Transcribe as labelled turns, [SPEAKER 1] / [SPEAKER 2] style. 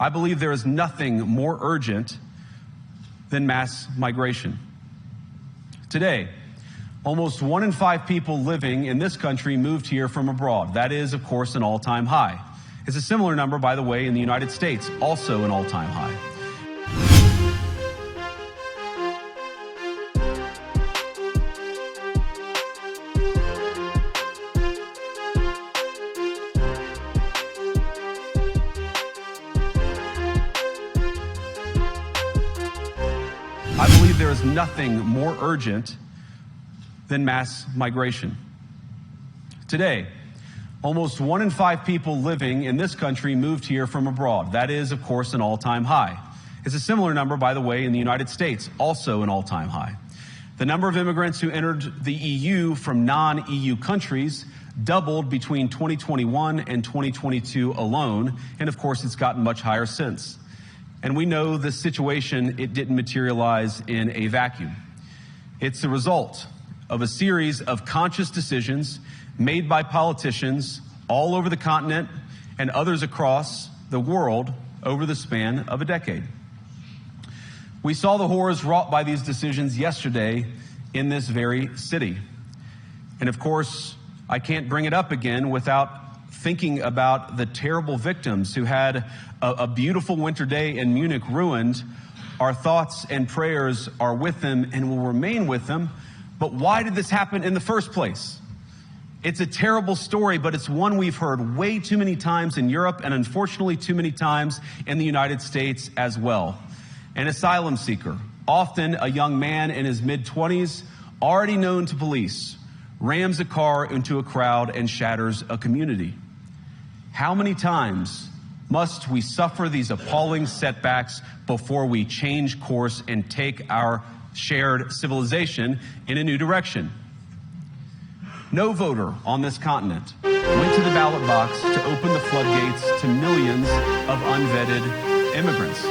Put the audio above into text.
[SPEAKER 1] I believe there is nothing more urgent than mass migration. Today, almost 1 in 5 people living in this country moved here from abroad. That is, of course, an all-time high. It's a similar number, by the way, in the United States, also an all-time high. I believe there is nothing more urgent than mass migration. Today, almost 1 in 5 people living in this country moved here from abroad. That is, of course, an all-time high. It's a similar number, by the way, in the United States, also an all-time high. The number of immigrants who entered the EU from non-EU countries doubled between 2021 and 2022 alone, and of course, it's gotten much higher since. And we know this situation, it didn't materialize in a vacuum. It's the result of a series of conscious decisions made by politicians all over the continent and others across the world over the span of a decade. We saw the horrors wrought by these decisions yesterday in this very city. And of course, I can't bring it up again without thinking about the terrible victims who had a beautiful winter day in Munich ruined. Our thoughts and prayers are with them and will remain with them. But why did this happen in the first place? It's a terrible story, but it's one we've heard way too many times in Europe and unfortunately too many times in the United States as well. An asylum seeker, often a young man in his mid-20s, already known to police, rams a car into a crowd and shatters a community. How many times must we suffer these appalling setbacks before we change course and take our shared civilization in a new direction? No voter on this continent went to the ballot box to open the floodgates to millions of unvetted immigrants.